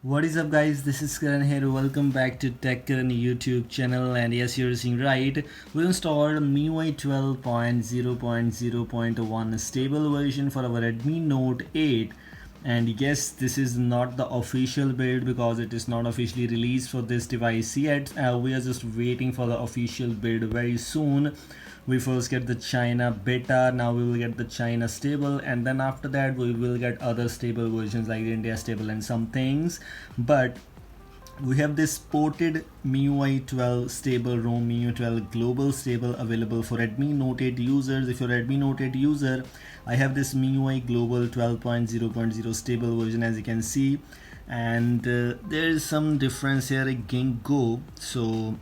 What is up, guys? This is Karan here. Welcome back to Tech Karan YouTube channel. And yes, you're seeing right. We installed MIUI 12.0.0.1 stable version for our Redmi Note 8. And yes, this is not the official build because it is not officially released for this device yet. We are just waiting for the official build very soon. We first get the China beta, now we will get the China stable, and then after that we will get other stable versions like the India stable and some things. But we have this ported MIUI 12 stable ROM, MIUI 12 global stable available for Redmi Note 8 users. If you're a Redmi Note 8 user, I have this MIUI global 12.0.0 stable version, as you can see. And there is some difference here again. Go so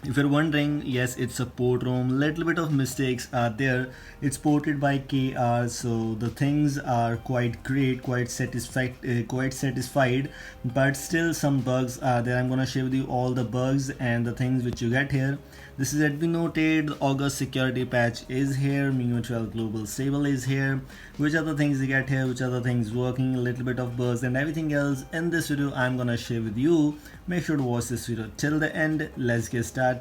if you're wondering, yes, it's a port ROM. Little bit of mistakes are there. It's ported by KR, so the things are quite great, quite satisfied. But still, some bugs are there. I'm gonna share with you all the bugs and the things which you get here. This is Redmi Note 8. The August security patch is here. MIUI 12 Global Stable is here. Which are the things you get here? Which are the things working? A little bit of bugs and everything else in this video I'm gonna share with you. Make sure to watch this video till the end. Let's get started.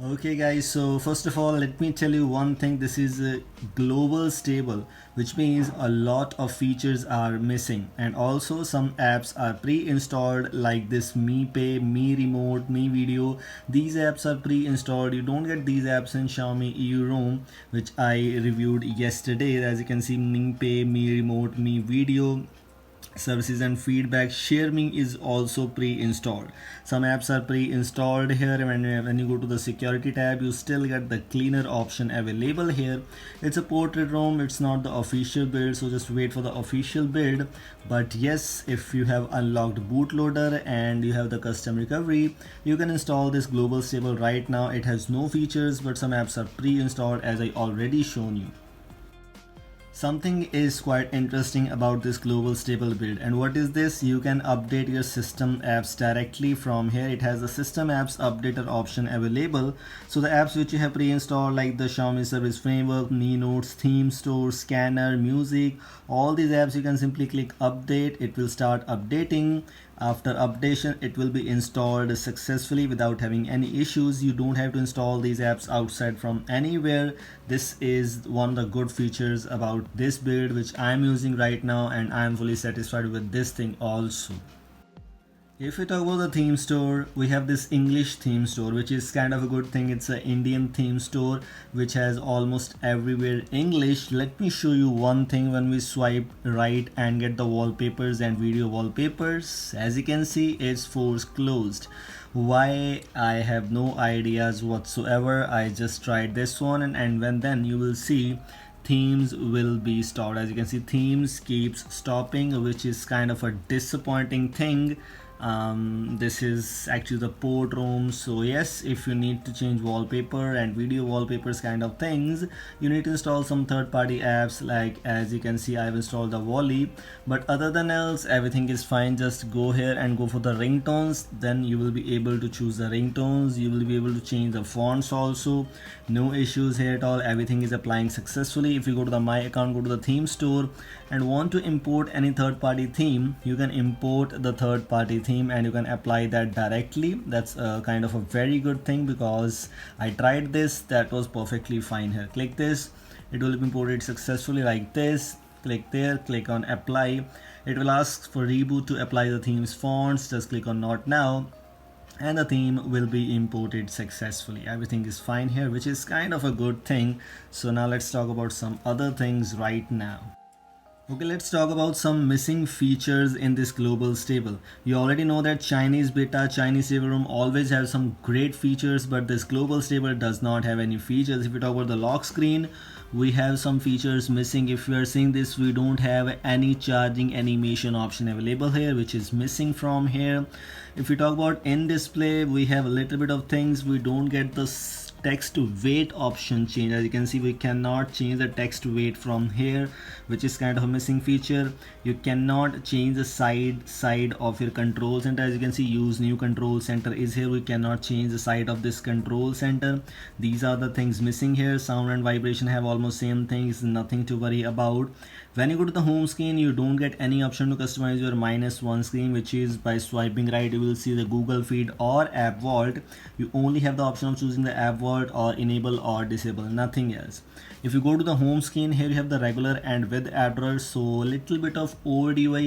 Okay guys, so first of all let me tell you one thing. This is a global stable, which means a lot of features are missing, and also some apps are pre-installed like this Mi Pay, Mi Remote, Mi Video. These apps are pre-installed. You don't get these apps in Xiaomi EU ROM, which I reviewed yesterday. As you can see, Mi Pay, Mi Remote, Mi Video services and feedback. ShareMe is also pre-installed. Some apps are pre-installed here. When you go to the security tab, you still get the cleaner option available here. It's a ported ROM, it's not the official build, so just wait for the official build. But yes, if you have unlocked bootloader and you have the custom recovery, you can install this global stable right now. It has no features, but some apps are pre-installed, as I already shown you. Something is quite interesting about this global stable build. And what is this? You can update your system apps directly from here. It has a system apps updater option available. So the apps which you have pre-installed like the Xiaomi service framework, Mi Notes, theme store, scanner, music, all these apps you can simply click update. It will start updating. After updation, it will be installed successfully without having any issues. You don't have to install these apps outside from anywhere. This is one of the good features about this build which I'm using right now, and I'm fully satisfied with this thing also. If we talk about the theme store, we have this English theme store, which is kind of a good thing. It's an Indian theme store which has almost everywhere English. Let me show you one thing. When we swipe right and get the wallpapers and video wallpapers, as you can see, it's force closed. Why? I have no ideas whatsoever. I just tried this one, and when then you will see themes will be stopped. As you can see, themes keeps stopping, which is kind of a disappointing thing. This is actually the port ROM. So yes, if you need to change wallpaper and video wallpapers kind of things, you need to install some third-party apps. Like as you can see, I've installed the Wally, but other than else everything is fine. Just go here and go for the ringtones, then you will be able to choose the ringtones. You will be able to change the fonts also. No issues here at all. Everything is applying successfully. If you go to the my account, go to the theme store and want to import any third-party theme, you can import the third-party theme and you can apply that directly. That's kind of a very good thing because I tried this. That was perfectly fine. Here, click this, it will be imported successfully like this. Click there, click on apply. It will ask for reboot to apply the theme's fonts. Just click on not now and the theme will be imported successfully. Everything is fine here, which is kind of a good thing. So now let's talk about some other things right now. Okay, let's talk about some missing features in this global stable. You already know that Chinese beta, Chinese stable ROM always have some great features, but this global stable does not have any features. If we talk about the lock screen, we have some features missing. If you are seeing this, we don't have any charging animation option available here, which is missing from here. If we talk about in display, we have a little bit of things. We don't get the text to weight option change. As you can see, we cannot change the text to weight from here, which is kind of a missing feature. You cannot change the side of your control center. As you can see, use new control center is here. We cannot change the side of this control center. These are the things missing here. Sound and vibration have almost same things, nothing to worry about. When you go to the home screen, you don't get any option to customize your -1 screen, which is by swiping right you will see the Google Feed or App Vault. You only have the option of choosing the App Vault or enable or disable, nothing else. If you go to the home screen, here you have the regular and with app drawers, so little bit of old UI.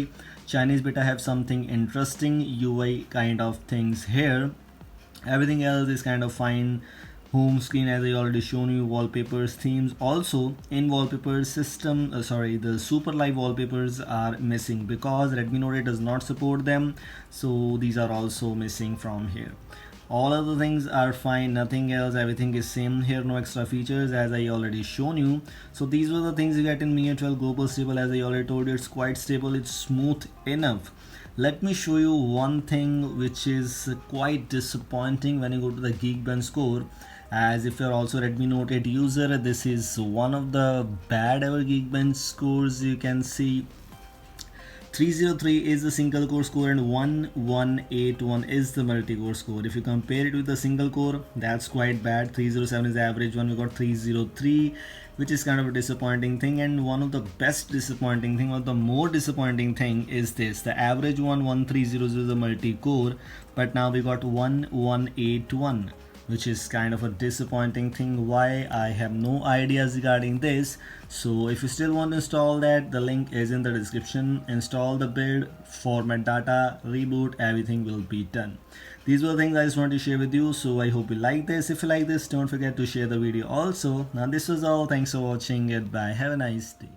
Chinese beta have something interesting UI kind of things here. Everything else is kind of fine. Home screen, as I already shown you, wallpapers, themes. Also in wallpapers system, the super live wallpapers are missing because Redmi Note 8 does not support them, so these are also missing from here. All other things are fine, nothing else, everything is same here, no extra features as I already shown you. So these were the things you get in Mi 12 Global Stable. As I already told you, it's quite stable, it's smooth enough. Let me show you one thing which is quite disappointing when you go to the Geekbench score. As if you're also Redmi Note 8 user, this is one of the bad ever Geekbench scores. You can see 303 is the single core score and 1181 is the multi-core score. If you compare it with the single core, that's quite bad. 307 is the average one. We got 303, which is kind of a disappointing thing. And one of the best disappointing thing, or the more disappointing thing, is this: the average one 1300 is the multi-core, but now we got 1181, which is kind of a disappointing thing. Why? I have no ideas regarding this. So if you still want to install that, the link is in the description. Install the build, format data, reboot, everything will be done. These were the things I just wanted to share with you, so I hope you like this. If you like this, don't forget to share the video also. Now this was all. Thanks for watching. Goodbye. Have a nice day.